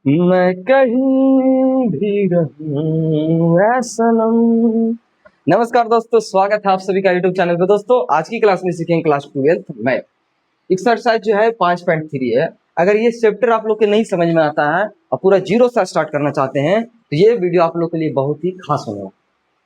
मैं कहीं भी रहूं ऐ सनम। नमस्कार दोस्तों, स्वागत है आप सभी का यूट्यूब चैनल पे। दोस्तों आज की क्लास में सीखेंगे क्लास 12th मैथ। एक्सरसाइज जो है 5.3 है। अगर ये चैप्टर आप लोग के नहीं समझ में आता है और पूरा जीरो से स्टार्ट करना चाहते हैं तो ये वीडियो आप लोग के लिए बहुत ही खास होगा।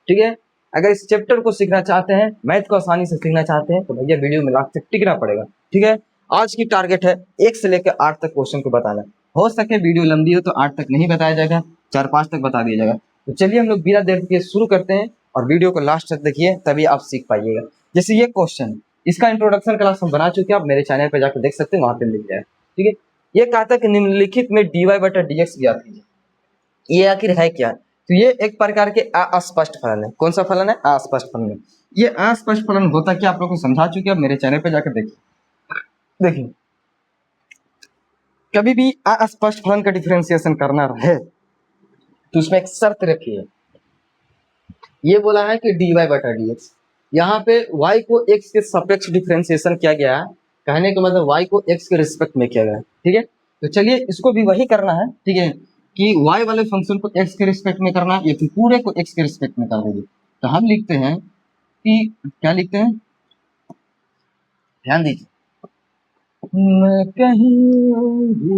ठीक है, अगर इस चैप्टर को सीखना चाहते हैं, मैथ को आसानी से सीखना चाहते हैं तो भैया वीडियो में लास्ट तक टिकना पड़ेगा। ठीक है, आज की टारगेट है 1 से लेकर 8 तक क्वेश्चन को बताना। हो सके वीडियो लंबी हो तो 8 तक नहीं बताया जाएगा, 4-5 तक बता दिया जाएगा। तो चलिए हम लोग बिना देर के शुरू करते हैं और वीडियो को लास्ट तक देखिए, तभी आप सीख पाइएगा। जैसे ये क्वेश्चन, इसका इंट्रोडक्शन क्लास हम बना चुके हैं, आप मेरे चैनल पे जाकर देख सकते हैं, वहां पे मिल जाए। ठीक है, ये कहता है कि निम्नलिखित में dy/dx ज्ञात कीजिए। ये आखिर है क्या? तो ये एक प्रकार के अस्पष्ट फलन है। कौन सा फलन है? अस्पष्ट फलन है। ये अस्पष्ट फलन होता क्या, आप लोगों को समझा चुके हैं, मेरे चैनल पे जाकर देखिए। देखिए, कभी भी अस्पष्ट फलन का डिफरेंशिएशन करना रहे तो उसमें एक शर्त रखिए। ये बोला है कि dy/dx, यहाँ पे y को x के सापेक्ष डिफरेंशिएशन किया गया है। कहने का मतलब y को x के रिस्पेक्ट में किया गया है। ठीक है, तो चलिए इसको भी वही करना है। ठीक है, कि y वाले फंक्शन को x के रिस्पेक्ट में करना है या फिर पूरे को x के रिस्पेक्ट में कर देंगे। तो हम लिखते हैं कि क्या लिखते हैं, ध्यान दीजिए। मैं कहीं भी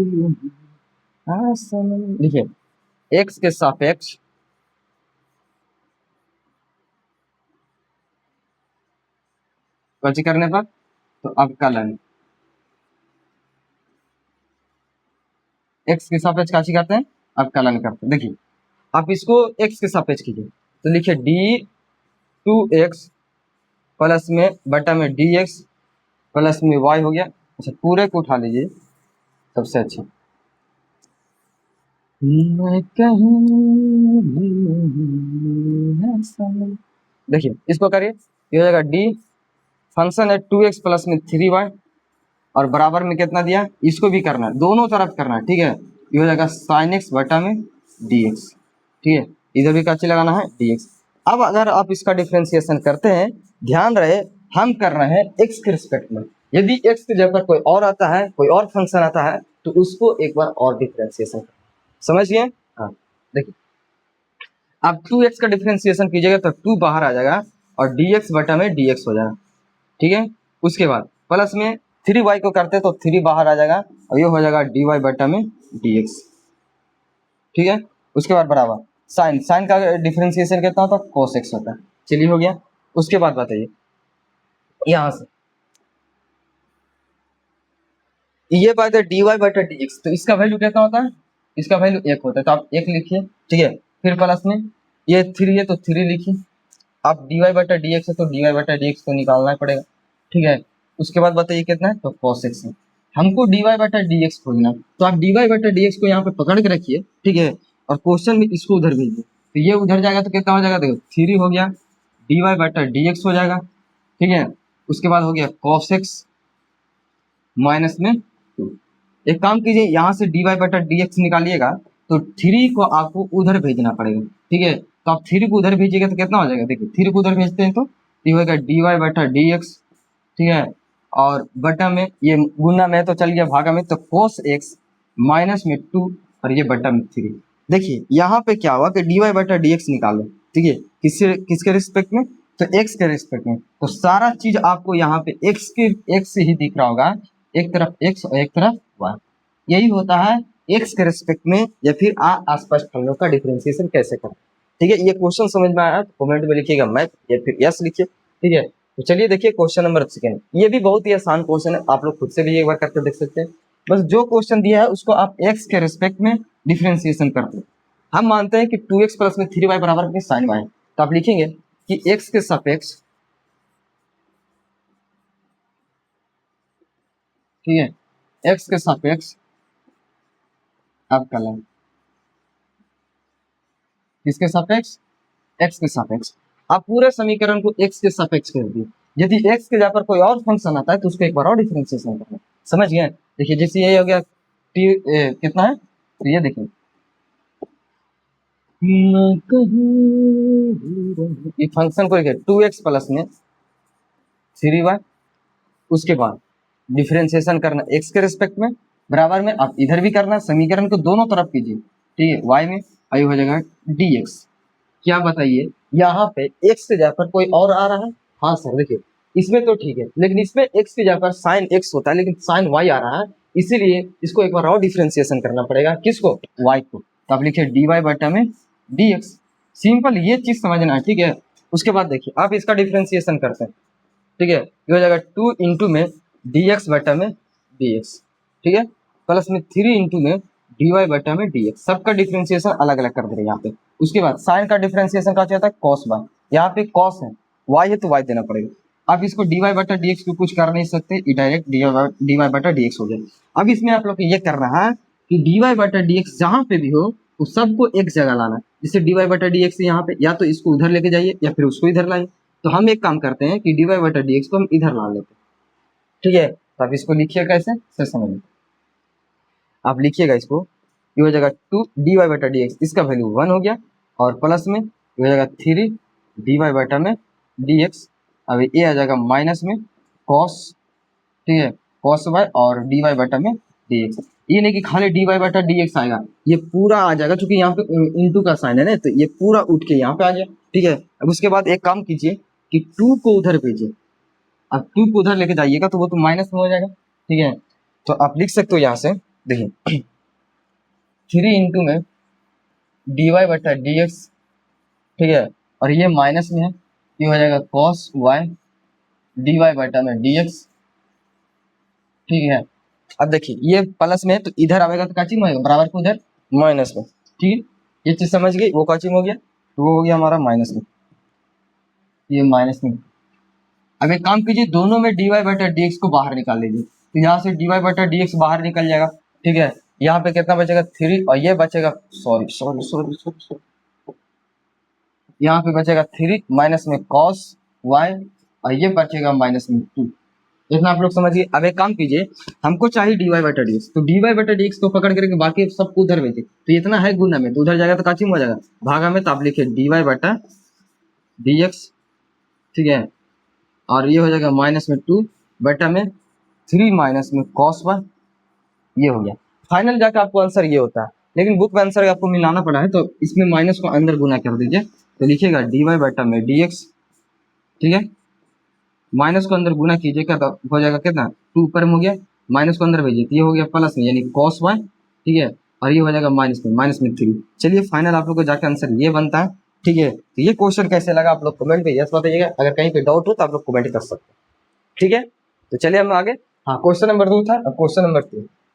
लिखिए x के सापेक्ष कौची करने पर, तो अवकलन x के सापेक्ष काची करते हैं, अवकलन करते हैं। देखिए आप इसको x के सापेक्ष कीजिए तो लिखिए d2x प्लस में बटा में dx प्लस में y हो गया। अच्छा, पूरे को उठा लीजिए, सबसे अच्छा। मैं कहीं भी नहीं, देखिए इसको करिए, ये हो जाएगा d, फंक्शन है 2x प्लस में 3y और बराबर में कितना दिया, इसको भी करना है, दोनों तरफ करना है। ठीक है, ये हो जाएगा sin x बटा में dx। ठीक है, इधर भी काची लगाना है dx। अब अगर आप इसका डिफरेंशिएशन करते हैं, ध्यान रहे हम कर रहे हैं x के रिस्पेक्ट में। यदि x की जगह पर कोई और आता है, कोई और फंक्शन आता है तो उसको एक बार और डिफरेंशिएशन करना। समझिए। हाँ, देखिए आप 2x का डिफरेंशिएशन कीजिएगा तो 2 बाहर आ जाएगा और dx बटा में dx हो जाएगा। ठीक है, उसके बाद प्लस में 3y को करते तो 3 बाहर आ जाएगा और ये हो जाएगा dy बटा में dx। ठीक है, उसके बाद बराबर साइन का डिफरेंशिएशन कितना होता है, cos x होता है। चलिए हो गया। उसके बाद बताइए यहाँ से ये बात है dy बटा dx, तो इसका वैल्यू कितना होता है, इसका वैल्यू 1 होता है, तो आप 1 लिखिए। ठीक है, फिर प्लस में ये 3 है तो 3 लिखिए। आप dy बटा dx है तो dy बटा dx को निकालना पड़ेगा। ठीक है, उसके बाद बताइए कितना है, तो cos x है। हमको dy बटा dx खोजना है, तो आप dy बटा dx को यहाँ पे पकड़ के रखिए। ठीक है, और क्वेश्चन में इसको उधर भेजिए, तो ये उधर जाएगा तो कितना हो जाएगा, देखो 3 हो गया, dy बटा dx हो जाएगा। ठीक है, उसके बाद हो गया cos x माइनस में 2। एक काम कीजिए, यहाँ से dy बटा dx निकालिएगा तो 3 को आपको उधर भेजना पड़ेगा। ठीक है, तो आप 3 को उधर भेजिएगा तो कितना हो जाएगा, देखिए 3 को उधर भेजते हैं तो ये होगा dy बटा dx। ठीक है, और बटा में ये गुना में तो चल गया भागा में, तो cos x माइनस में 2 और ये बटा में 3। देखिए यहाँ पे क्या हुआ कि dy बटा dx निकालो। ठीक है, किसके रिस्पेक्ट में, तो x के रिस्पेक्ट में। तो सारा चीज आपको यहाँ पे x ही दिख रहा होगा, एक तरफ x और एक तरफ y। यही होता है x के रिस्पेक्ट में या फिर अस्पष्ट फलनों का डिफरेंशिएशन कैसे करना। ठीक है, ये क्वेश्चन समझ में आया तो कमेंट में लिखिएगा मैथ या फिर यस लिखिए। ठीक है, तो चलिए देखिए क्वेश्चन नंबर 2। ये भी बहुत ही आसान क्वेश्चन है, आप लोग खुद से भी एक बार करके देख सकते हैं। बस जो क्वेश्चन दिया है उसको आप x के रिस्पेक्ट में डिफरेंशिएशन करते हैं। हम मानते हैं कि 2x प्लस में 3y बराबर में sin y, तो आप लिखेंगे कि x के सापेक्ष, ठीक है, x के सापेक्ष अवकलन, किसके सापेक्ष, x के सापेक्ष। आप पूरे समीकरण को x के सापेक्ष कर दिए। यदि x के जगह पर कोई और फंक्शन आता है तो उसको एक बार और डिफरेंशिएशन करना। समझ गए। देखिए जैसे ये हो गया कितना है, तो ये देखिए ये फंक्शन को लिखे 2x प्लस में 3y, उसके बाद डिफरेंशिएशन करना x के रिस्पेक्ट में। बराबर में आप इधर भी करना, समीकरण को दोनों तरफ कीजिए, ठीक है, y में आई हो जाएगा dx। क्या बताइए, यहाँ पे x के जगह पर कोई और आ रहा है? हाँ सर देखिए, इसमें तो ठीक है, लेकिन इसमें x की जगह पर साइन x होता है, लेकिन साइन y आ रहा है, इसीलिए इसको एक बार और डिफ्रेंसिएशन करना पड़ेगा। किसको? y को। तो आप लिखिए dy बटा में dx। सिंपल, ये चीज समझना है, ठीक है। उसके बाद देखिए आप इसका डिफ्रेंसिएशन करते हैं, ठीक है, ये हो जाएगा 2 इंटू में dx बटा में dx, ठीक है, प्लस में 3 इंटू में dy बटा में dx। सबका डिफ्रेंसिएशन अलग अलग कर दे रहे हैं यहाँ पे। उसके बाद साइन का डिफ्रेंसिएशन का चाहता है cos y, यहाँ पे cos है, y है तो y देना पड़ेगा। आप इसको dy बटा dx को कुछ कर नहीं सकते, ये डायरेक्ट dy बटा dx हो जाए। अब इसमें आप लोग को ये करना है कि dy बटा dx जहाँ पे भी हो तो सबको एक जगह लाना है। जैसे dy बटा dx यहाँ पे, या तो इसको उधर लेके जाइए या फिर उसको इधर लाइए। तो हम एक काम करते हैं कि dy बटा dx को हम इधर ला लेते हैं, ठीक है। तो आप इसको लिखिए कैसे, सर समझिए, आप लिखिएगा इसको, ये हो जाएगा 2 dy बटा dx, इसका वैल्यू 1 हो गया, और प्लस में ये हो जाएगा 3 dy बटा में dx। अब ये आ जाएगा माइनस में cos, ठीक है, cos y और dy बटा में dx। ये नहीं कि खाली dy बटा dx आएगा, ये पूरा आ जाएगा, क्योंकि यहाँ पे इंटू का साइन है ना, तो ये पूरा उठ के यहाँ पे आ गया, ठीक है। अब उसके बाद एक काम कीजिए कि 2 को उधर भेजिए, अब 2 को उधर लेके जाइएगा तो वो तो माइनस में हो जाएगा, ठीक है। तो आप लिख सकते हो यहाँ से, देखिए 3 इंटू में dy बटा dx, ठीक है, और ये माइनस में है, ये हो जाएगा cos y dy बटा में dx, ठीक है। अब देखिए ये प्लस में है तो इधर आएगा तो काची में आएगा, बराबर को उधर माइनस में, ठीक है। ये चीज समझ गई, वो काची में हो गया, तो वो हो गया हमारा माइनस में, ये माइनस में। अब एक काम कीजिए, दोनों में dy बटा dx को बाहर निकाल लीजिए, तो यहाँ से dy बटा dx बाहर निकल जाएगा, ठीक है। यहाँ पे कितना बचेगा 3, और ये बचेगा सॉरी, यहाँ पे बचेगा 3 माइनस में cos y, और ये बचेगा माइनस में 2। इतना आप लोग समझिए। अब एक काम कीजिए, हमको चाहिए dy बटा dx, तो dy बटा dx को पकड़ करके बाकी सबको उधर भेजिए, तो इतना है गुना में, तो उधर जाएगा तो काची में हो जाएगा, भागा में। तो आप लिखिए dy बटा dx, ठीक है, और ये हो जाएगा माइनस में 2 बटा में 3 माइनस में cos y, ये हो गया। फाइनल जाके आपको आंसर ये होता है, लेकिन बुक में आंसर आपको मिलाना पड़ा है, तो इसमें माइनस को अंदर गुना कर दीजिए, तो लिखिएगा dy बटा में dx, ठीक है, माइनस को अंदर गुना कीजिएगा तो हो जाएगा कितना, 2 ऊपर में हो गया, माइनस को अंदर भेजिए तो ये हो गया प्लस में, यानी cos y, ठीक है, और ये हो जाएगा माइनस में 3। चलिए फाइनल आप लोग को जाके आंसर ये बनता है, ठीक है। तो ये क्वेश्चन कैसे लगा आप लोग कमेंट पे यस बताइएगा, अगर कहीं पे डाउट हो तो आप लोग कमेंट कर सकते हैं, ठीक है। तो चलिए हम आगे, हाँ क्वेश्चन नंबर 2 था, अब क्वेश्चन नंबर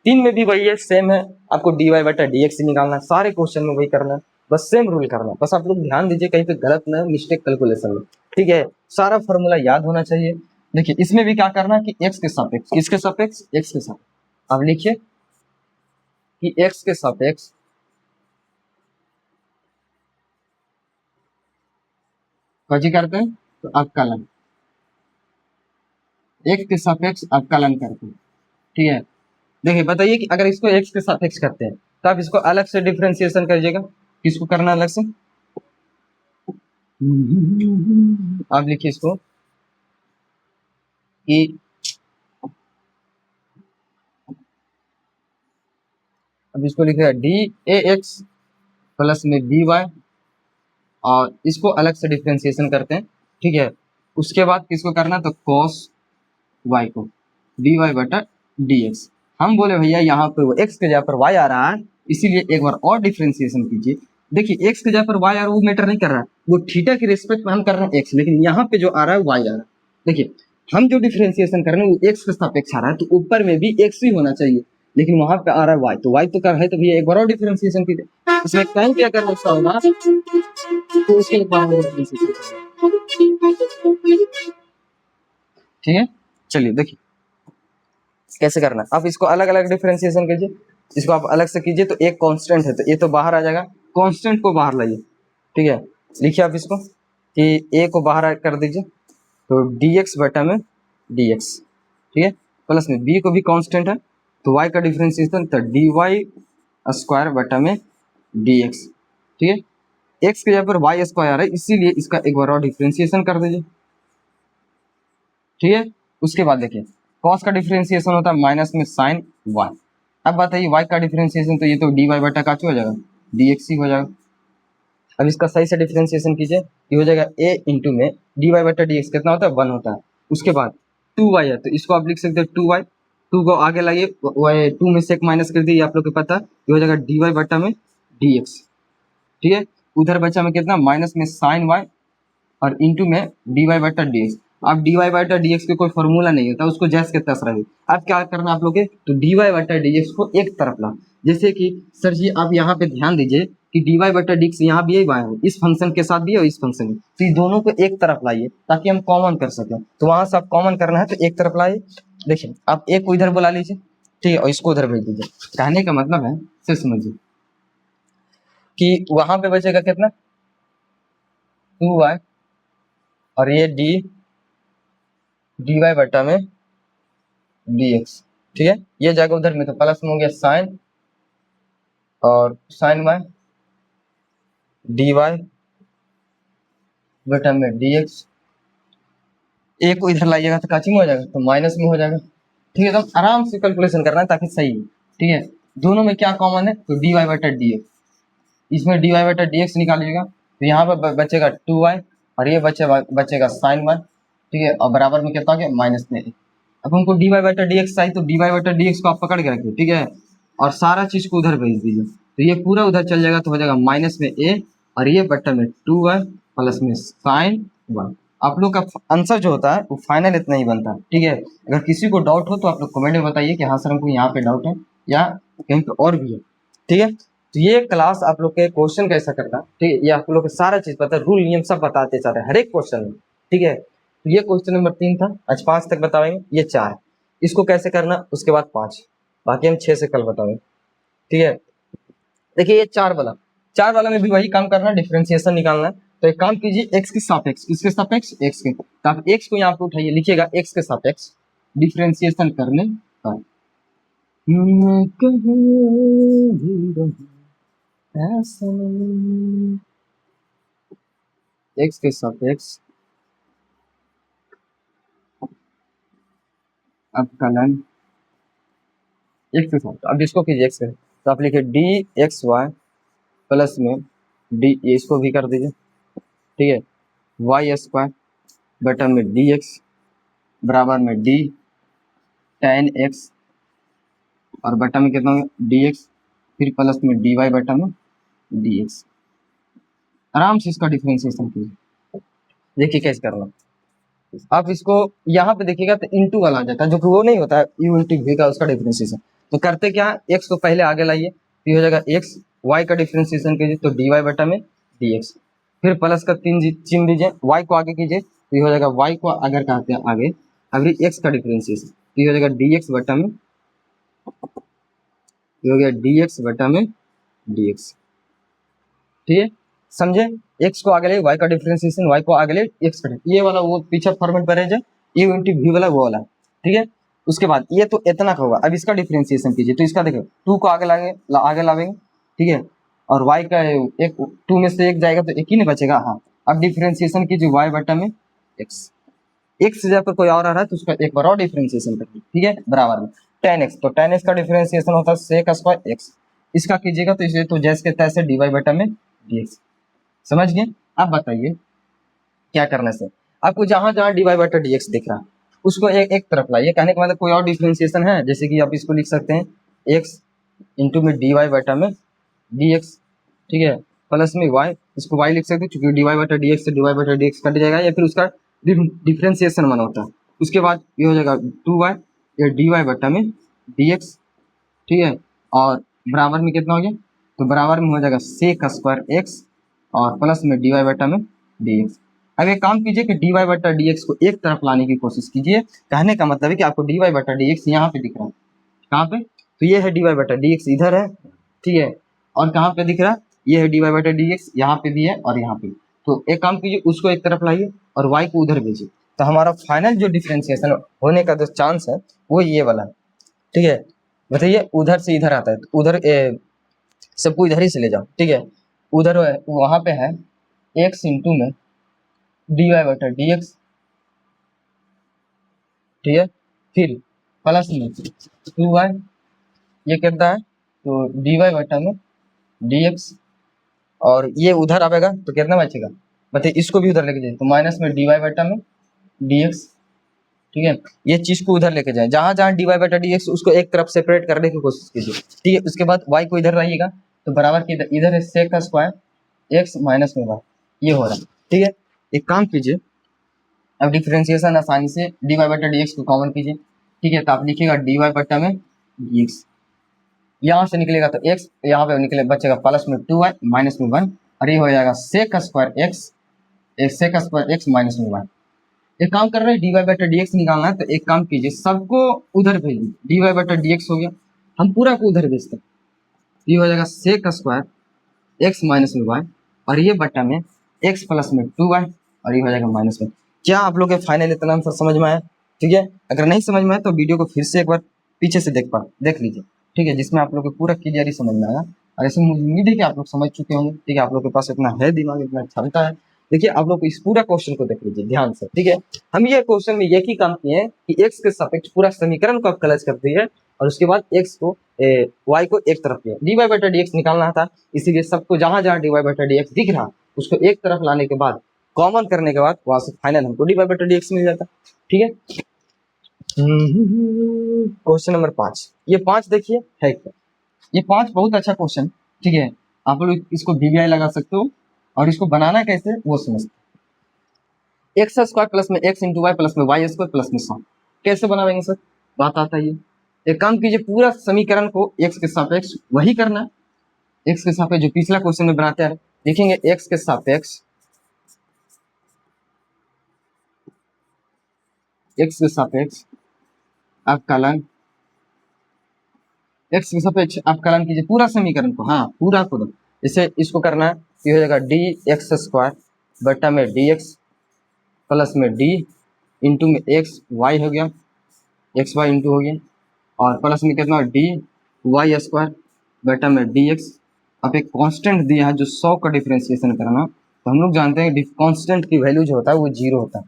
3 में भी वही है, सेम है, आपको dy बटा dx निकालना है, सारे क्वेश्चन में वही करना है, बस सेम रूल करना है, बस आप लोग ध्यान दीजिए कहीं पे गलत ना मिस्टेक कैलकुलेशन में, ठीक है। सारा फॉर्मूला याद होना चाहिए। देखिए इसमें भी क्या करना है कि x के सापेक्ष, किसके सापेक्ष, x के सापेक्ष, अब लिखिए कि x के सापेक्ष कौन करते हैं, तो अवकलन, x के सापेक्ष अवकलन करते हैं, ठीक है। देखिए बताइए कि अगर इसको x के सापेक्ष करते हैं तो आप इसको अलग से डिफरेंशिएशन करिएगा, किसको करना अलग से, आप लिखिए इसको कि अब इसको लिखिएगा dAx प्लस में by, और इसको अलग से डिफरेंशिएशन करते हैं, ठीक है। उसके बाद किसको करना, तो cos y को dy बटा dx। हम बोले भैया यहाँ पे वो x के जगह पर y आ रहा है, इसीलिए एक बार और डिफरेंशिएशन कीजिए। देखिए x के जगह पर y आ रहा है, वो मैटर नहीं कर रहा है, वो थीटा के रिस्पेक्ट में हम कर रहे हैं x, लेकिन यहाँ पे जो आ रहा है y आ रहा है। देखिए हम जो डिफरेंशिएशन कर रहे हैं वो x के सापेक्ष आ रहा है, तो ऊपर में भी x ही होना चाहिए, लेकिन वहां पे आ रहा है y, तो y तो कर है, तो भैया एक बार और डिफरेंशिएशन कीजिए। इसमें कहीं भी अगर ऐसा होगा तो उसके एक बार डिफरेंशिएशन, ठीक है। चलिए देखिए कैसे करना है, आप इसको अलग अलग डिफरेंशिएशन कीजिए, इसको आप अलग से कीजिए, तो एक कांस्टेंट है तो ये तो बाहर आ जाएगा, कांस्टेंट को बाहर लाइए, ठीक है। लिखिए आप इसको कि a को बाहर कर दीजिए, तो dx बटा में dx, ठीक है, प्लस में b को भी कांस्टेंट है तो y का डिफरेंशिएशन तो dy स्क्वायर बटा में dx, ठीक है। x के जगह पर y स्क्वायर है, इसीलिए इसका एक बार और डिफरेंशिएशन कर दीजिए, ठीक है। उसके बाद देखिए cos का डिफरेंशिएशन होता है माइनस में साइन y, अब बताइए y का डिफरेंशिएशन, तो ये तो dy बटा का हो जाएगा dx ही हो जाएगा। अब इसका सही से डिफरेंशिएशन कीजिए, ये हो जाएगा a इंटू में dy बटा dx कितना होता है 1 होता है। उसके बाद 2y है तो इसको आप लिख सकते हो 2y, 2 को आगे लाइए, 2 में से एक माइनस कर दिए, आप लोग को पता है ये हो जाएगा dy बटा में dx। ठीक है, उधर बचा में कितना माइनस में साइन y और इंटू में dy बटा dx। अब dy बटा dx के कोई फॉर्मूला नहीं होता, उसको जैस के तस रहे। अब क्या करना आप लोग के, तो dy बटा dx को एक तरफ ला। जैसे कि सर जी आप यहाँ पे ध्यान दीजिए कि dy बटा dx यहाँ भी है, इस फंक्शन के साथ भी है और इस फंक्शन में, तो ये दोनों को एक तरफ लाइए ताकि हम कॉमन कर सकें। तो वहां से आप कॉमन करना है तो एक तरफ लाइए। देखिए आप एक को इधर बुला लीजिए, ठीक है, और इसको उधर भेज दीजिए। कहने का मतलब है, सिर्फ समझिए कि वहां पे बचेगा कितना 2y और ये dy बटा में dx। ठीक है, ये जाएगा उधर में तो प्लस में हो गया साइन और साइन y dy बटा में dx। एक को इधर लाइएगा तो काची में हो जाएगा, तो माइनस में हो जाएगा। ठीक है, तो आराम से कैलकुलेशन करना है ताकि सही है। ठीक है, दोनों में क्या कॉमन है, तो dy बटा dx, इसमें dy बटा dx निकालिएगा तो यहाँ पर बचेगा 2y और ये बचेगा साइन y। ठीक है, और बराबर में कितना हो गया माइनस में। अब हमको dy बटा dx चाहिए तो dy बटा dx को आप पकड़ के रखिए। ठीक है, और सारा चीज को उधर भेज दीजिए, तो ये पूरा उधर चल जाएगा तो हो जाएगा माइनस में a और ये बटा में 2y प्लस में साइन y। आप लोग का आंसर जो होता है वो फाइनल इतना ही बनता है। ठीक है, अगर किसी को डाउट हो तो आप लोग कमेंट में बताइए कि हाँ सर हमको यहाँ पे डाउट है या कहीं पे और भी है। ठीक है, तो ये क्लास आप लोग के क्वेश्चन कैसा करना, ठीक है, ये आप लोग को सारा चीज पता है, रूल नियम सब बताते जाते हैं हर एक क्वेश्चन में। ठीक है, तो ये क्वेश्चन नंबर 3 था, आज 5 तक बताएंगे, ये 4 इसको कैसे करना, उसके बाद 5, बाकी हम 6 से कल बताएंगे। ठीक है, देखिए ये 4 वाला में भी वही काम करना है, डिफरेंशिएशन निकालना है। तो एक काम कीजिए, x के सापेक्ष, किसके सापेक्ष, x के, तो आप x को यहाँ पे उठाइए, लिखिएगा x के सापेक्ष डिफरेंशिएशन करने पर x के सापेक्ष अवकलन x के साथ, अब इसको कीजिए x के, तो आप लिखिए dxy प्लस में d, इसको भी कर दीजिए। ठीक है, वाई स्क्वायर बटा में dx बराबर में d tan x और बटा में कितना dx, फिर प्लस में dy बटा में dx। आराम से इसका डिफरेंशिएशन कीजिए, देखिए कैसे करना। आप इसको यहाँ पे देखिएगा तो इंटू वाला आ जाता है, जो कि वो नहीं होता है u इंटू v का, उसका डिफरेंशिएशन। तो करते क्या, x को पहले आगे लाइए तो ये हो जाएगा x, y का डिफरेंशिएशन कीजिए तो dy बटा में dx, फिर प्लस का चिन्ह दीजिए, y को आगे कीजिए तो ये हो जाएगा y को अगर कहते हैं आगे, अभी x का डिफरेंशिएशन तो ये हो जाएगा dx बटा में, ये हो गया dx बटा में dx। ठीक है, समझे, x को आगे ले y का डिफरेंशिएशन, y को आगे ले x का, ये वाला वो पीछे फॉर्मेट पर है u इंटू v वाला वो वाला। ठीक है, उसके बाद ये तो इतना का होगा, अब इसका डिफरेंशिएशन कीजिए तो इसका देखो 2 को आगे लावेंगे। ठीक है, और y का एक 2 में से एक जाएगा तो एक ही नहीं बचेगा। हाँ, अब डिफरेंशिएशन कीजिए y बटा में x, x से जब कोई और आ रहा है तो उसका एक बार और डिफरेंशिएशन करिए। ठीक है, बराबर में tan x, तो tan x का डिफरेंशिएशन होता है sec स्क्वायर x, इसका कीजिएगा तो इसे तो जैसे के तैसे dy बटा में dx। समझ गए, अब बताइए क्या करने से, आपको जहां जहां dy बटा dx दिख रहा है उसको एक तरफ लाइए। कहने का मतलब कोई और डिफरेंशिएशन है, जैसे कि आप इसको लिख सकते हैं x इंटू में dy बटा में dx। ठीक है, प्लस में y, इसको y लिख सकते हैं क्योंकि dy बटा dx से dy बटा dx कट जाएगा, या फिर उसका डिफरेंशिएशन बना होता है। उसके बाद ये हो जाएगा 2y या dy बटा में dx। ठीक है, और बराबर में कितना हो गया, तो बराबर में हो जाएगा sec स्क्वायर x और प्लस में dy बटा में dx। अब एक काम कीजिए कि dy बटा dx को एक तरफ लाने की कोशिश कीजिए। कहने का मतलब है कि आपको dy बटा dx यहाँ पे दिख रहा है, कहाँ पे, तो ये है dy बटा dx इधर है। ठीक है, और कहाँ पे दिख रहा है, ये है dy बटा dx यहाँ पे भी है और यहाँ पे। तो एक काम कीजिए, उसको एक तरफ लाइए और y को उधर भेजिए, तो हमारा फाइनल जो डिफरेंशिएशन होने का जो चांस है वो ये वाला है। ठीक है, बताइए उधर से इधर आता है तो उधर सबको इधर ही से ले जाओ। ठीक है, उधर वहां पे है x इंटू में dy बटा dx। ठीक है, फिर प्लस में 2y ये कितना है, तो dy बटा में dx, और ये उधर आएगा तो कितना बचेगा, बताइए, इसको भी उधर लेके जाए तो माइनस में dy बटा में dx। ठीक है, ये चीज को उधर लेके जाए, जहां जहां dy बटा dx उसको एक तरफ सेपरेट करने की कोशिश कीजिए। ठीक है, उसके बाद y को इधर लाइएगा तो बराबर के इधर है sec का स्क्वायर x माइनस में y, ये हो रहा है। ठीक है, एक काम कीजिए, अब डिफरेंशिएशन आसानी से dy बटा dx को कॉमन कीजिए। ठीक है, तो आप लिखिएगा dy बटा में dx, यहाँ से निकलेगा तो x, यहाँ पे निकले बचेगा प्लस में 2y माइनस में 1, और ये हो जाएगा sec का स्क्वायर x, sec का स्क्वायर x माइनस में 1। एक काम कर रहे हैं, dy बटा dx निकालना है, तो एक काम कीजिए, सबको उधर भेज दीजिए, dy बटा dx हो गया, हम पूरा को उधर भेजते हैं, ये हो जाएगा sec का स्क्वायर x माइनस में y, और ये बटा में x प्लस में 2y, और ये हो जाएगा माइनस में। क्या आप लोग के फाइनल इतना आंसर समझ में आया? ठीक है, अगर नहीं समझ में आया तो वीडियो को फिर से एक बार पीछे से देख लीजिए। ठीक है, जिसमें आप लोग को पूरा क्लियरली समझ में आया, और ऐसे मुझे उम्मीद है कि आप लोग समझ चुके होंगे। ठीक है, आप लोग के पास इतना है दिमाग, इतना क्षमता है। देखिए, आप लोग इस पूरा क्वेश्चन को देख लीजिए ध्यान से। ठीक है, हम ये क्वेश्चन में एक ही काम किए हैं कि x के सापेक्ष पूरा समीकरण को आप कलज कर दिए, और उसके बाद x को y को एक तरफ लिया, dy बटा dx निकालना था, इसीलिए सबको जहां जहां dy बटा dx दिख रहा उसको एक तरफ लाने के बाद कॉमन करने के बाद वहां से फाइनल हमको dy बटा dx मिल जाता। ठीक है, क्वेश्चन नंबर 5, ये 5 देखिए है क्या, ये 5 बहुत अच्छा क्वेश्चन। ठीक है, आप लोग इसको वीवीआई लगा सकते हो, और इसको बनाना कैसे वो समझते। एक्स स्क्वायर प्लस में एक्स इंटू वाई प्लस में वाई स्क्वायर प्लस में 100 कैसे बनाएंगे सर, बात आता है। एक काम कीजिए, पूरा समीकरण को एक्स के सापेक्ष वही करना है, एक्स के सापेक्ष जो पिछला क्वेश्चन में बनाते हैं, देखेंगे एक्स के सापेक्ष, एक्स के सापेक्ष अवकलन, एक्स के सापेक्ष अवकलन कीजिए पूरा समीकरण को, हाँ पूरा को, जैसे इसको करना है, ये हो जाएगा डी एक्स स्क्वायर बटा में डी एक्स प्लस में डी इंटू में एक्स वाई हो गया, एक्स वाई इंटू हो गया, और प्लस में कितना डी वाई स्क्वायर बटा में डी एक्स। अब एक कांस्टेंट दिया है जो 100 का डिफरेंशिएशन करना, तो हम लोग जानते हैं कांस्टेंट की वैल्यू जो होता है वो 0 होता है।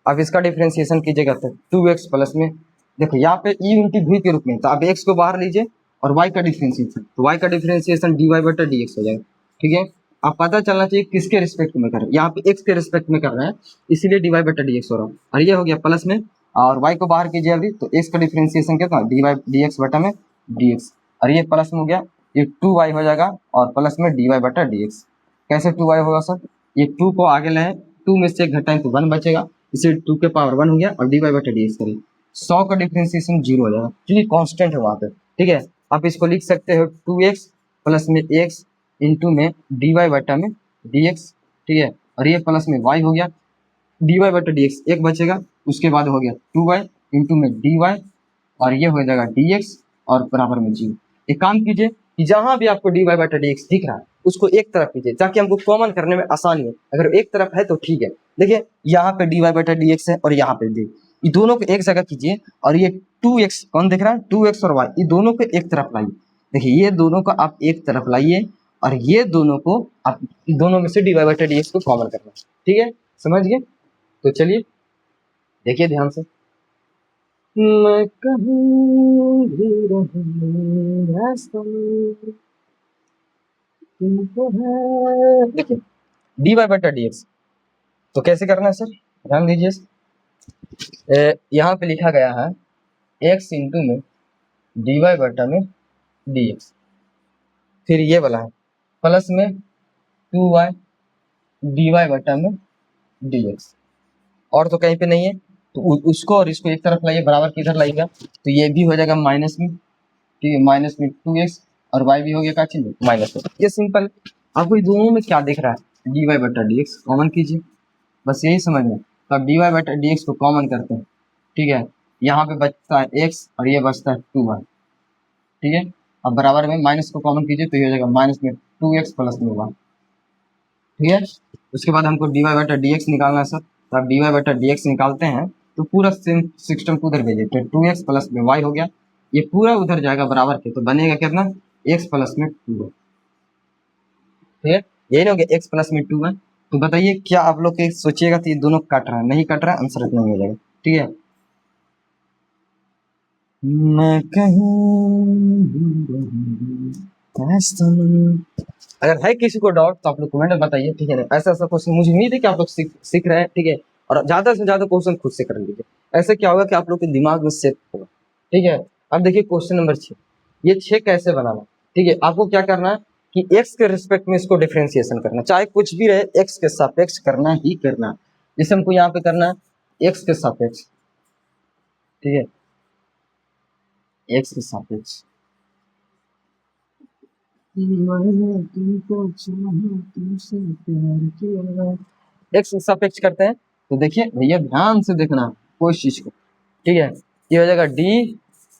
अब इसका डिफरेंशिएशन कीजिएगा तो 2x प्लस में, देखो यहाँ पे ई इंटू वी के रूप में, तो आप x को बाहर लीजिए और y का डिफरेंशिएशन, तो y का डिफरेंशिएशन dy बटा dx हो जाएगा। ठीक है, अब पता चलना चाहिए किसके रिस्पेक्ट में कर रहे हैं, यहाँ पे x के रिस्पेक्ट में कर रहे हैं इसीलिए dy बटा dx हो रहा है, और ये हो गया प्लस में, और y को बाहर कीजिए अभी, तो x का डिफरेंशिएशन कितना dy dx बटा में dx, और ये प्लस में हो गया, ये 2y हो जाएगा, और प्लस में dy बटा dx। कैसे 2y होगा सर, ये 2 को आगे लाए, 2 में से 1 घटाएं तो 1 बचेगा, इसे 2 के पावर 1 हो गया, और dy बटा dx करिए, 100 का डिफरेंशिएशन 0 हो जाएगा क्योंकि कांस्टेंट है वहाँ पे। ठीक है, आप इसको लिख सकते हो 2x प्लस में x इंटू में dy बटा में dx। ठीक है, और ये प्लस में y हो गया, dy बटा dx एक बचेगा, उसके बाद हो गया 2y इंटू में dy, और ये हो जाएगा dx और बराबर में 0। एक काम कीजिए कि जहां भी आपको dy बटा dx दिख रहा है उसको एक तरफ कीजिए ताकि हमको कॉमन करने में आसानी हो, अगर एक तरफ है तो ठीक है। देखिए यहाँ पे dy बटा dx है और यहाँ पे dy, ये दोनों को एक जगह कीजिए, और ये 2x कौन दिख रहा है, 2x और y, ये दोनों को एक तरफ लाइए। देखिए ये दोनों को आप एक तरफ लाइए, और ये दोनों को आप दोनों में से dy बटा dx को कॉमन करना। ठीक है, समझ गए, तो चलिए देखिए ध्यान से, मैं कहूँ भी रहूँगा संग, तुमको है। देखिए dy बटा dx तो कैसे करना है सर, ध्यान दीजिए, यहाँ पे लिखा गया है x इंटू में dy बटा में dx, फिर ये वाला है प्लस में 2y dy बटा में dx, और तो कहीं पे नहीं है, तो उसको और इसको एक तरफ लाइए, बराबर किधर लाइएगा, तो ये भी हो जाएगा माइनस में, ठीक है, माइनस में 2x, और y भी हो गया क्या चीज माइनस में। ये सिंपल, आपको ये दोनों में क्या दिख रहा है, dy बटा dx कॉमन कीजिए, बस यही समझ में। तो अब dy बटा dx को कॉमन करते हैं, ठीक है, यहाँ पे बचता है x और ये बचता है 2y। ठीक है, अब बराबर में माइनस को कॉमन कीजिए तो ये हो जाएगा माइनस में 2x प्लस में 1। ठीक है, उसके बाद हमको dy बटा dx निकालना है सर, तो आप dy बटा dx निकालते हैं तो पूरा सेम सिस्टम को उधर भेजिए, तो 2x प्लस में y हो गया, ये पूरा उधर जाएगा बराबर के, तो बनेगा कितना x प्लस में 2। ठीक है, यही ना हो गया x प्लस में 2 है। तो बताइए क्या आप लोग के सोचिएगा तो ये दोनों कट रहा है, नहीं कट रहा है, आंसर इतना हो जाएगा। ठीक है, मैं कहीं अगर है किसी को डाउट तो आप लोग कमेंट में बताइए, ठीक है ना। ऐसा ऐसा क्वेश्चन मुझे उम्मीद है कि आप लोग सीख रहे हैं, ठीक है। और ज्यादा से ज्यादा क्वेश्चन खुद से कर लीजिए, ऐसे क्या होगा कि आप लोग के दिमाग में सेट होगा, ठीक है। अब देखिए क्वेश्चन नंबर 6, ये 6 कैसे बनाना, ठीक है। आपको क्या करना है कि एक्स के रिस्पेक्ट में इसको डिफरेंशिएशन करना, चाहे कुछ भी रहे एक्स के सापेक्ष करना ही करना है। जैसे हमको यहाँ पे करना है एक्स के सापेक्ष, ठीक है, एक्स के सापेक्ष एक्स सापेक्ष करते हैं तो देखिए भैया ध्यान से देखना कोई चीज को, ठीक है। ये हो जाएगा डी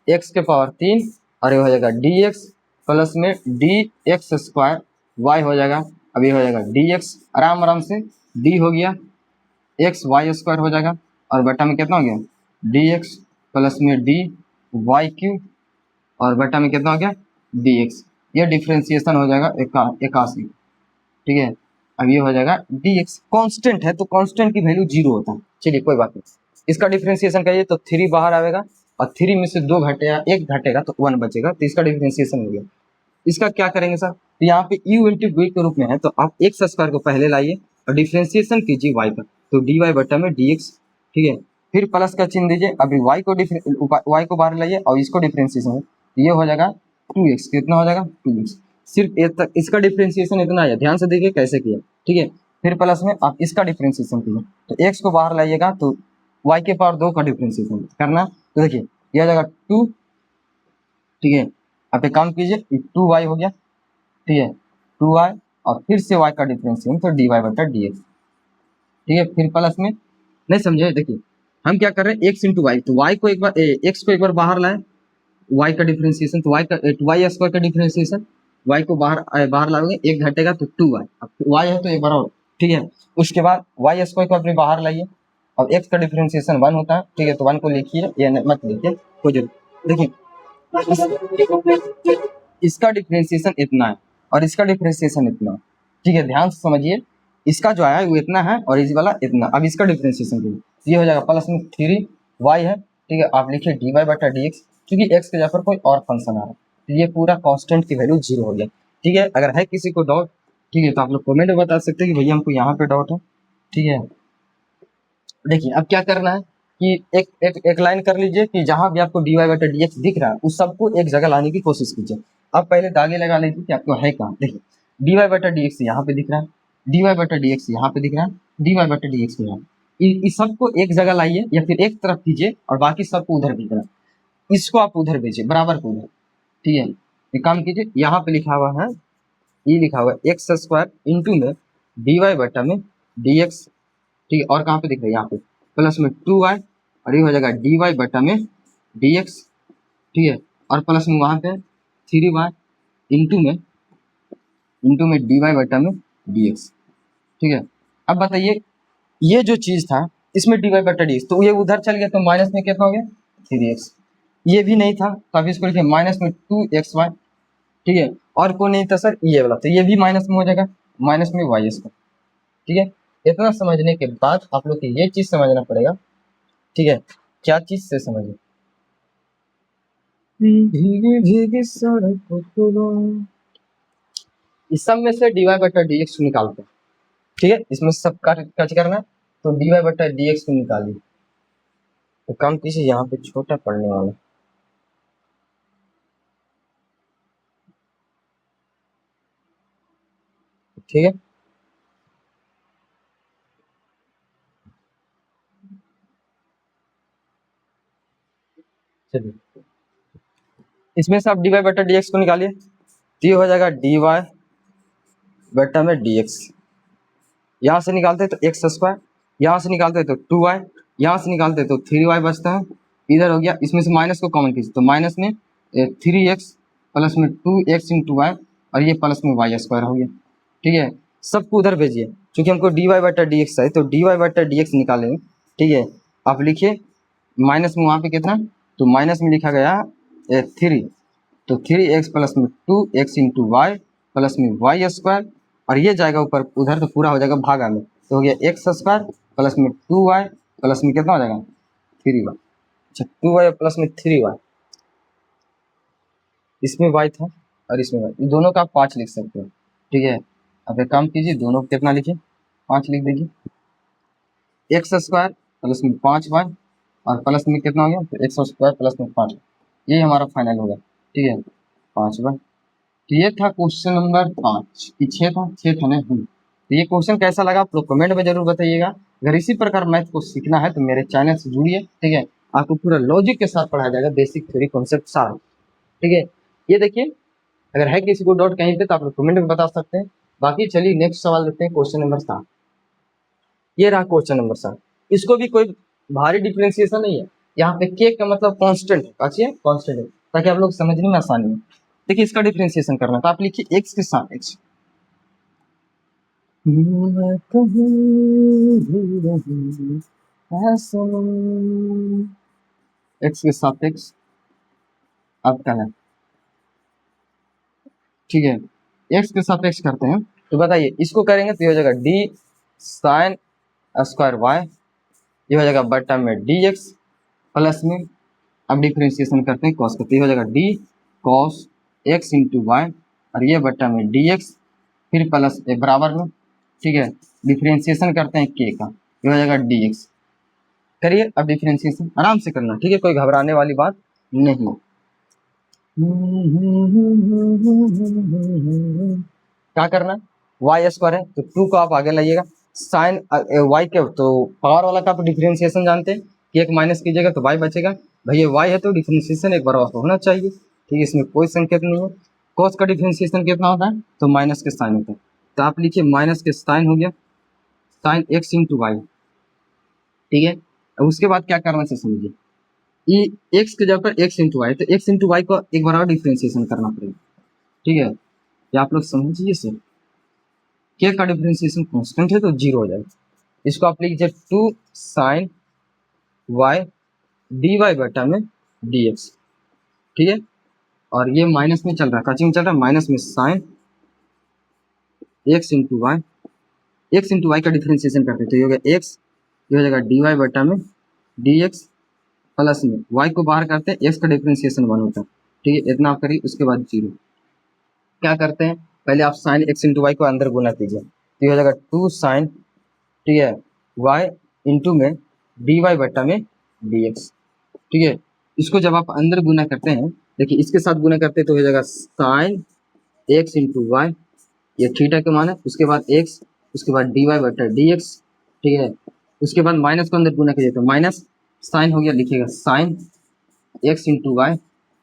एक्स के पावर 3 और ये हो जाएगा डी एक्स प्लस में डी एक्स स्क्वायर वाई हो जाएगा। अब ये हो जाएगा डी एक्स आराम आराम से डी हो गया एक्स वाई स्क्वायर हो जाएगा और बटा में कितना हो गया डी एक्स प्लस में डी वाई क्यूब और बटा में कितना हो गया डी एक्स। ये डिफ्रेंसिएशन हो जाएगा 81, ठीक है। अब ये हो जाएगा डी एक्स कॉन्स्टेंट है तो कॉन्स्टेंट की वैल्यू 0 होता है, चलिए कोई बात नहीं। इसका डिफ्रेंसिएशन करिए तो 3 बाहर आएगा और 3 में से 2 घटेगा, 1 घटेगा तो 1 बचेगा, तो इसका डिफ्रेंसिएशन हो गया। इसका क्या करेंगे सर, तो यहाँ पे u इंटू वी के रूप में है तो आप एक्स स्क्वायर को पहले लाइए और डिफ्रेंसिएशन कीजिए y पर, तो डी वाई बटा में डी एक्स, ठीक है। फिर प्लस का चिन्ह दीजिए, अभी y को बाहर लाइए और इसको डिफ्रेंसिएशन है तो ये हो जाएगा 2x, कितना हो जाएगा 2x। सिर्फ ये तक इसका डिफ्रेंसिएशन इतना है, ध्यान से देखिए कैसे किया, ठीक है। फिर प्लस में आप इसका डिफ्रेंसिएशन कीजिए तो x को बाहर लाइएगा तो y के पावर 2 का डिफ्रेंसिएशन करना, तो देखिए ये हो जाएगा 2, ठीक है। आप एक काम कीजिए 2y हो गया, ठीक है 2y और फिर से y का डिफरेंशियल तो dy बटा dx, ठीक है। फिर प्लस में नहीं समझे, देखिए हम क्या कर रहे हैं x इंटू वाई, तो y को एक बार x को एक बार बाहर लाए y का डिफरेंशिएशन तो y का y स्क्वायर का डिफरेंशिएशन y को बाहर लाओगे 1 घटेगा तो 2y, अब y है तो एक बार और, ठीक है। उसके बाद y स्क्वायर को अपने बाहर लाइए और x का डिफरेंशिएशन 1 होता है, ठीक है, तो 1 को लिखिए या मत लिखिए कोई जरूरत। देखिए इसका डिफरेंशिएशन इतना है और इसका डिफरेंशिएशन इतना है, ठीक है। ध्यान से समझिए, इसका जो है वो इतना है और इस वाला इतना। अब इसका डिफरेंशिएशन कीजिए, ये हो जाएगा प्लस में 3y है, ठीक है। आप लिखिए डी वाई बटा डी एक्स, क्योंकि एक्स के जगह पर कोई और फंक्शन आ रहा है तो ये पूरा कांस्टेंट की वैल्यू 0 हो गया, ठीक है। अगर है किसी को डाउट, ठीक है, तो आप लोग कमेंट में बता सकते हैं कि भैया हमको यहाँ पे डाउट है, ठीक है। देखिए अब क्या करना है कि एक लाइन कर लीजिए कि जहां भी आपको डी वाई बटा डी एक्स दिख रहा है उस सबको एक जगह लाने की कोशिश कीजिए। अब पहले दागे लगा लीजिए कि आपको है कहाँ, देखिए डी वाई बटा डी एक्स यहाँ पे दिख रहा है, डी वाई बटा डी एक्स यहाँ पे दिख रहा है, डी वाई बटा डी एक्स यहाँ, इस सबको एक जगह लाइए या फिर एक तरफ कीजिए और बाकी सबको उधर दिख रहा है, इसको आप उधर भेजिए बराबर को उधर, ठीक है। एक काम कीजिए, यहाँ पे लिखा हुआ है, ये लिखा हुआ है एक्स स्क्वायर इंटू में डी वाई बटा में डी एक्स, ठीक है। और कहाँ पे दिख रहा है यहाँ पे प्लस में 2y और ये हो जाएगा डी वाई बटा में डी एक्स, ठीक है। और प्लस में वहाँ पे 3y इंटू में डी वाई बटा में डी एक्स, ठीक है। अब बताइए ये जो चीज़ था इसमें डी वाई बटा डी एक्स तो ये उधर चल गया तो माइनस में कितना हो गया 3x, ये भी नहीं था तो अभी इसको लिखिए माइनस में 2xy, ठीक है। और को नहीं था सर ये वाला, तो ये भी माइनस में हो जाएगा माइनस में y स्क्वायर, ठीक है। इतना समझने के बाद आप लोग को ये चीज समझना पड़ेगा, ठीक है। क्या चीज से समझिए, भीगी भीगी सड़कों को, इस सब में से डी वाई बटा डी एक्स निकालते हैं, ठीक है। इसमें सब का करना है तो डी वाई बटा डी एक्स को निकालिए, तो काम कीजिए यहाँ पे छोटा पढ़ने वाला, ठीक है। चलिए इसमें से आप डी वाई बटा डी एक्स को निकालिए तो ये हो जाएगा डी वाई बटा में डी एक्स, यहाँ से निकालते तो एक्स स्क्वायर, यहाँ से निकालते तो 2y, यहाँ से निकालते तो 3y बचता है, इधर हो गया। इसमें से माइनस को कॉमन कीजिए तो माइनस में 3x प्लस में 2x इंटू वाई और ये प्लस में y स्क्वायर हो गया, ठीक है। सबको उधर भेजिए क्योंकि हमको डी वाई बटा डी एक्स है तो डी वाई बटा डी एक्स निकालेंगे, ठीक है। आप लिखिए माइनस में वहाँ पे कितना, तो माइनस में लिखा गया 3, तो 3x प्लस में 2x इंटू वाई प्लस में y स्क्वायर और ये जाएगा ऊपर उधर तो पूरा हो जाएगा भागा में, तो हो गया एक्स स्क्वायर प्लस में 2y प्लस में कितना हो जाएगा 3y, अच्छा 2y प्लस में 3y, इसमें y था और इसमें y, दोनों का आप 5 लिख सकते हो, ठीक है। अब एक काम कीजिए, दोनों को कितना लिखिए, 5 लिख दीजिए। एक्स स्क्वायर प्लस में 5y और प्लस में कितना हो गया, तो एक्स स्क्वायर प्लस में 5, ये हमारा फाइनल होगा, ठीक है, 5y। तो ये था क्वेश्चन नंबर 5 की 6 था, 6 था ना। तो ये क्वेश्चन कैसा लगा आप लोग कमेंट में जरूर बताइएगा। अगर इसी प्रकार मैथ को सीखना है तो मेरे चैनल से जुड़िए, ठीक है। आपको पूरा लॉजिक के साथ पढ़ाया जाएगा, बेसिक थ्योरी कॉन्सेप्ट सारा, ठीक है। ये देखिए, अगर है किसी को डाउट कहीं पे तो आप लोग कमेंट में बता सकते हैं। बाकी चलिए नेक्स्ट सवाल देखते हैं, क्वेश्चन नंबर 7। ये रहा क्वेश्चन नंबर 7। इसको भी कोई भारी डिफ्रेंसिएशन नहीं है, यहाँ पे के का मतलब कांस्टेंट है, काचिए कांस्टेंट है, ताकि आप लोग समझने में आसानी हो। देखिए इसका डिफ्रेंसिएशन करना तो आप लिखिए एक्स के सापेक्ष, एक्स के सापेक्ष आपका है, ठीक है। एक्स के सापेक्ष करते हैं तो बताइए, इसको करेंगे तो ये हो जाएगा डी साइन स्क्वायर वाई, ये हो जाएगा बटा में डी एक्स प्लस में, अब डिफ्रेंसिएशन करते हैं कॉस का, तो ये हो जाएगा d cos x into y और ये बटा में डी एक्स फिर प्लस ए बराबर में, ठीक है। डिफ्रेंसिएशन करते हैं के का, ये हो जाएगा डी एक्स। करिए अब डिफ्रेंसिएशन आराम से करना, ठीक है, कोई घबराने वाली बात नहीं। क्या करना, वाई स्क्वायर है तो 2 को आप आगे लाइएगा, साइन वाई के तो पावर वाला का आप डिफ्रेंसिएशन जानते हैं कि एक माइनस कीजिएगा तो वाई बचेगा, भैया वाई है तो डिफ्रेंसिएशन एक बराबर होना चाहिए, ठीक है, इसमें कोई संकेत नहीं है। कॉस का डिफ्रेंसिएशन कितना होता है, तो माइनस के साइन होता है, तो आप लिखिए माइनस के साइन हो गया, साइन एक्स इंटू वाई, ठीक है। अब उसके बाद क्या करना चाहिए समझिए, ये एक्स के जगह पर एक्स इंटू वाई, तो एक्स इंटू वाई को एक बार डिफ्रेंसिएशन करना पड़ेगा, ठीक है। ये आप लोग समझिए सर, के का डिफ्रेंसिएशन कांस्टेंट है तो 0 हो जाएगा। इसको आप लिख दीजिए 2 साइन वाई डी वाई बटा में डी एक्स, ठीक है। और ये माइनस में चल रहा है, कचिंग चल रहा है, माइनस में sine x into y, x into y का डिफ्रेंसिएशन करते हैं तो ये हो गया एक्स, ये हो जाएगा डी वाई बटा में डी एक्स प्लस में वाई को बाहर करते हैं, एक्स का डिफ्रेंसिएशन 1 होता है, ठीक है। इतना आप करिए, उसके बाद 0। क्या करते हैं, पहले आप साइन एक्स इंटू वाई को अंदर गुना कीजिए, तो ये हो जाएगा 2 साइन, ठीक है, वाई इंटू में डी वाई बटा में डी एक्स, ठीक है। इसको जब आप अंदर गुना करते हैं, देखिए इसके साथ गुना करते हैं तो हो जाएगा साइन एक्स इंटू वाई, ये थीटा के मान है, उसके बाद एक्स, उसके बाद डी वाई बटा डी एक्स, ठीक है। उसके बाद माइनस को अंदर गुना कीजिए तो माइनस साइन हो गया, लिखिएगा साइन एक्स इंटू वाई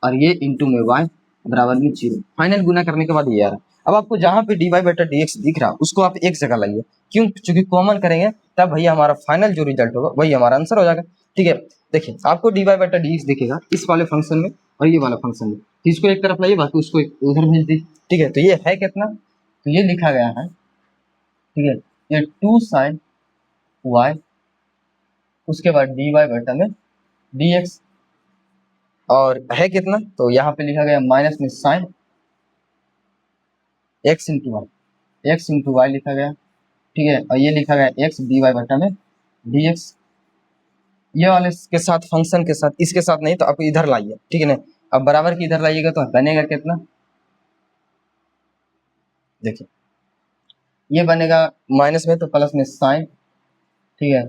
और ये इंटू में वाई बराबर में 0। फाइनल गुना करने के बाद ये आ रहा है। अब आपको जहाँ पे डी वाई बटा डी एक्स दिख रहा है उसको आप एक जगह लाइए, क्यों, चूंकि कॉमन करेंगे तब भैया हमारा फाइनल जो रिजल्ट होगा वही हमारा आंसर हो जाएगा, ठीक है। देखिए आपको डी वाई बटा डी एक्स दिखेगा इस वाले फंक्शन में और ये वाला फंक्शन में, तो इसको एक तरफ लाइए, बाकी उसको उधर भेज दीजिए, ठीक है। तो ये है कितना, तो ये लिखा गया है, ठीक है, ये 2 साइन वाई, उसके बाद डी वाई बटा में डी एक्स, और है कितना, तो यहाँ पे लिखा गया माइनस में sine x into y, x into y लिखा गया, ठीक है। और ये लिखा गया एक्स डी वाई बटा में डी एक्स, ये वाले के साथ फंक्शन के साथ, इसके साथ नहीं तो आप इधर लाइए, ठीक है ना। अब बराबर की इधर लाइएगा तो बनेगा कितना, देखिए ये बनेगा माइनस में तो प्लस में साइन, ठीक है,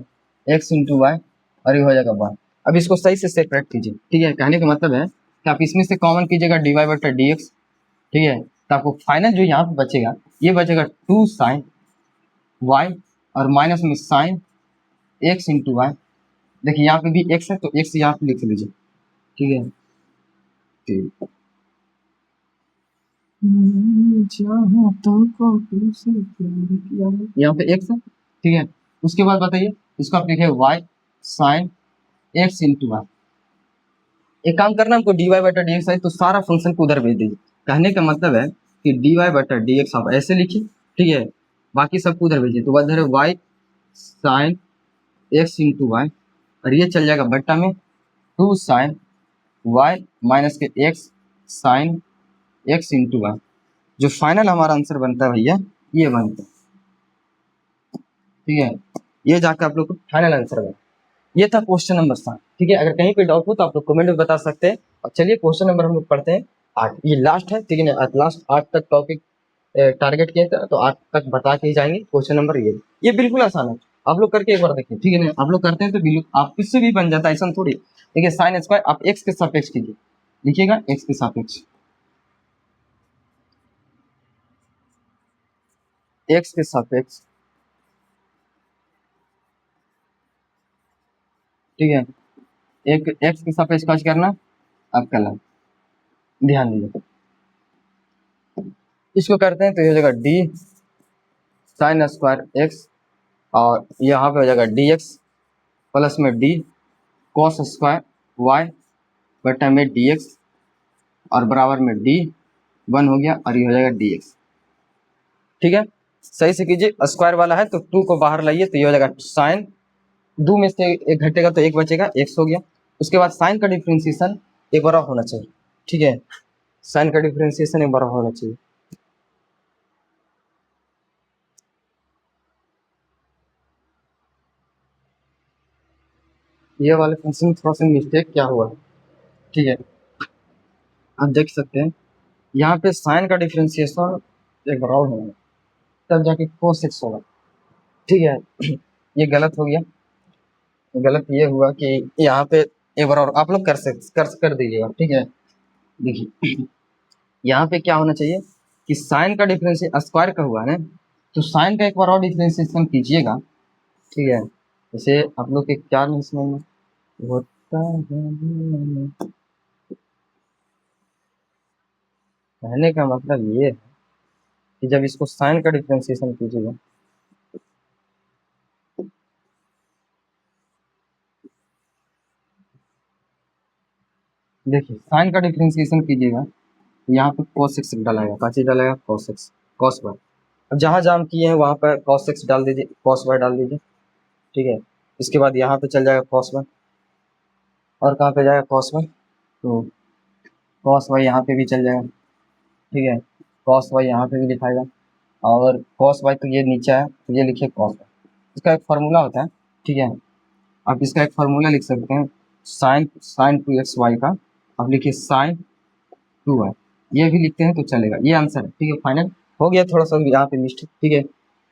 एक्स इंटू वाई और ये हो जाएगा 1। अब इसको सही से सेपरेट कीजिए, ठीक है। कहने का मतलब है कि आप इसमें से कॉमन कीजिएगा डी वाई बटा डी एक्स, ठीक है, तो आपको फाइनल जो यहाँ पे बचेगा ये बचेगा 2 साइन वाई और माइनस में साइन एक्स इंटू वाई, देखिए यहाँ पे भी एक्स है तो एक्स यहाँ पे लिख लीजिए, ठीक है। यहाँ पे एक्स है, ठीक है। उसके बाद बताइए इसको आप लिखे y sine x into y, एक काम करना हमको डी वाई बटा डी एक्स है तो सारा फंक्शन को उधर भेज दीजिए। कहने का मतलब है कि डी वाई बटा डी एक्स आप ऐसे लिखिए, ठीक है, बाकी सबको उधर भेजिए, तो उधर है y sine x into y और ये चल जाएगा बट्टा में 2 साइन वाई माइनस के x sine x into y. जो फाइनल हमारा आंसर बनता है भैया ये बनता है, ठीक है, ये जाकर आप लोग को फाइनल आंसर बना। ये था क्वेश्चन नंबर 7, ठीक है। अगर कहीं पे डाउट हो तो आप लोग कमेंट में बता सकते हैं। और चलिए क्वेश्चन नंबर हम लोग पढ़ते हैं। 8 ये लास्ट है, ठीक है ना, लास्ट 8 तक टॉपिक टारगेट किया था, तो 8 तक बता के ही जाएंगे। क्वेश्चन नंबर ये बिल्कुल आसान है, आप लोग करके एक बार देखिए, ठीक है ना। आप लोग करते हैं तो बिल्कुल आप किससे भी बन जाता है, ऐसा थोड़ी। देखिए साइन स्क्वायर आप एक्स के सापेक्ष कीजिए, लिखिएगा एक्स के सापेक्ष, एक्स के सापेक्ष, ठीक है। एक एक्स के सापेक्ष काज करना आपका लग, ध्यान दीजिए। इसको करते हैं तो ये हो जाएगा डी साइन स्क्वायर एक्स, और यहाँ पे हो जाएगा डी एक्स प्लस में डी कॉस स्क्वायर वाई बटा में डी एक्स और बराबर में डी 1 हो गया, और ये हो जाएगा डी एक्स, ठीक है। सही से कीजिए, स्क्वायर वाला है तो 2 को बाहर लाइए, तो ये हो जाएगा साइन, 2 में से एक घटेगा तो एक बचेगा, एक्स हो गया। उसके बाद साइन का डिफ्रेंसिएशन एक बराबर होना चाहिए, ठीक है। साइन का डिफ्रेंसिएशन एक बराबर होना चाहिए। ये वाले फंक्शन थोड़ा सा मिस्टेक क्या हुआ, ठीक है। आप देख सकते हैं यहाँ पे साइन का डिफ्रेंसिएशन एक बराबर होगा, तब जाके कोस एक्स होगा, ठीक है। ये गलत हो गया, गलत ये हुआ कि यहाँ पे एक बार और आप लोग कर दीजिएगा, ठीक है। देखिए यहाँ पे क्या होना चाहिए कि साइन का डिफरेंशिएशन स्क्वायर का हुआ है ना, तो साइन का एक बार और डिफरेंशिएशन कीजिएगा, ठीक है। जैसे आप लोग के क्या नहीं समझ में होता है, कहने का मतलब ये है कि जब इसको साइन का डिफरेंशिएशन कीजिएगा, देखिए साइन का डिफरेंशिएशन कीजिएगा, यहाँ पे cos x डालेगा, का चीज डालेगा cos x cos y। अब जहाँ जहाँ हम किए हैं वहाँ पर cos x डाल दीजिए, cos y डाल दीजिए, ठीक है। इसके बाद यहाँ पे चल जाएगा cos y, और कहाँ पे जाएगा cos y, तो cos y यहाँ पे भी चल जाएगा, ठीक है। cos y यहाँ पे भी दिखाएगा, और cos y तो ये नीचे है तो ये लिखिए cos y। इसका एक फार्मूला होता है, ठीक है। आप इसका एक फार्मूला लिख सकते हैं, साइन 2xy का आप लिखिए साइन 2y, ये भी लिखते हैं तो चलेगा। ये आंसर है, ठीक है। फाइनल हो गया, थोड़ा सा यहाँ पे मिस्टेक, ठीक है।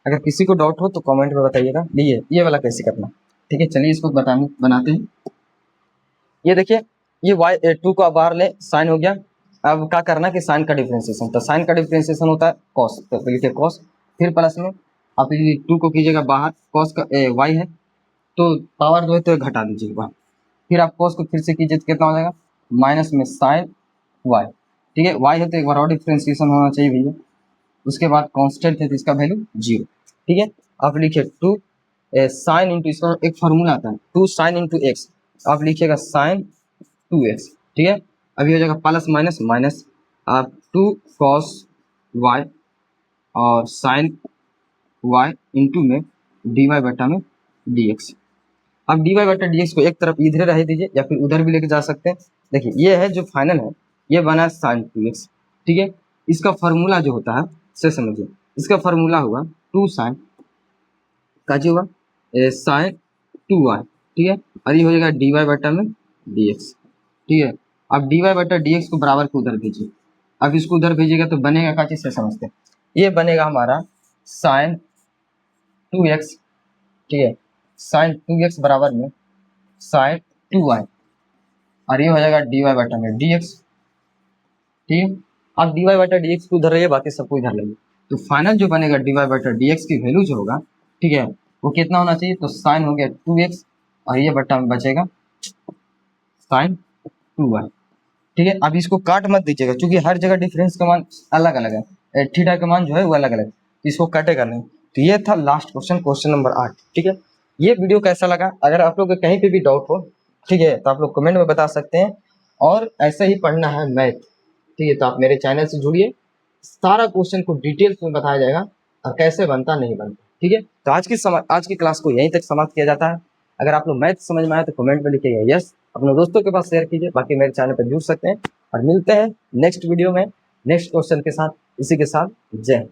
अगर किसी को डाउट हो तो कमेंट में बताइएगा ये वाला कैसे करना, ठीक है। चलिए इसको बनाते हैं। ये देखिए ये y 2 को आप बाहर ले, साइन हो गया। अब क्या करना कि साइन का डिफरेंशिएशन, तो साइन का डिफरेंशिएशन होता है कॉस, तो लिखिए कॉस, फिर प्लस में आप 2 को कीजिएगा बाहर, कॉस का y है तो पावर जो है तो घटा दीजिएगा, फिर आप कॉस को फिर से कीजिए तो कितना हो जाएगा माइनस में साइन y, ठीक है। y है तो एक बार और डिफरेंशिएशन होना चाहिए भैया, उसके बाद कांस्टेंट है तो इसका वैल्यू 0, ठीक है। आप लिखिए 2 साइन इंटू, इसका एक फार्मूला आता है 2 साइन इंटू एक्स, आप लिखिएगा साइन 2x, ठीक है। अभी हो जाएगा प्लस माइनस माइनस, आप 2 कॉस y और साइन y इंटू में dy बटा में dx। अब dy बटा dx को एक तरफ इधर रह दीजिए या फिर उधर भी लेके जा सकते हैं। देखिए ये है जो फाइनल है, ये बना साइन 2x, ठीक है। इसका फार्मूला जो होता है से समझिए, इसका फार्मूला हुआ 2 साइन का जो हुआ साइन 2y, ठीक है, और ये हो जाएगा dy बटा में dx, ठीक है। अब dy बटा dx को बराबर को उधर भेजिए, अब इसको उधर भेजिएगा तो बनेगा क्या चीज से समझते हैं, ये बनेगा हमारा साइन 2x, ठीक है। साइन 2x बराबर में साइन 2y, और ये हो जाएगा dy बटा में dx, ठीक है। अब dy बटा dx को उधर रहिए, बाकी सबको इधर लाइए, तो फाइनल जो बनेगा dy बटा dx की वैल्यू जो होगा, ठीक है, वो कितना होना चाहिए, तो साइन हो गया 2x और ये बटा में बचेगा साइन 2y, ठीक है। अब इसको काट मत दीजिएगा क्योंकि हर जगह डिफरेंस का मान अलग अलग है, थीटा का मान जो है वो अलग अलग, तो इसको काटेगा नहीं। तो ये था लास्ट क्वेश्चन, क्वेश्चन नंबर 8, ठीक है। ये वीडियो कैसा लगा, अगर आप लोग को कहीं पे भी डाउट हो, ठीक है, तो आप लोग कमेंट में बता सकते हैं। और ऐसे ही पढ़ना है मैथ, ठीक है, तो आप मेरे चैनल से जुड़िए, सारा क्वेश्चन को डिटेल्स में बताया जाएगा और कैसे बनता नहीं बनता, ठीक है। तो आज की क्लास को यहीं तक समाप्त किया जाता है। अगर आप लोग मैथ समझ में आए तो कमेंट में लिखिएगा यस, अपने दोस्तों के पास शेयर कीजिए, बाकी मेरे चैनल पर जुड़ सकते हैं। और मिलते हैं नेक्स्ट वीडियो में नेक्स्ट क्वेश्चन के साथ, इसी के साथ जय हिंद।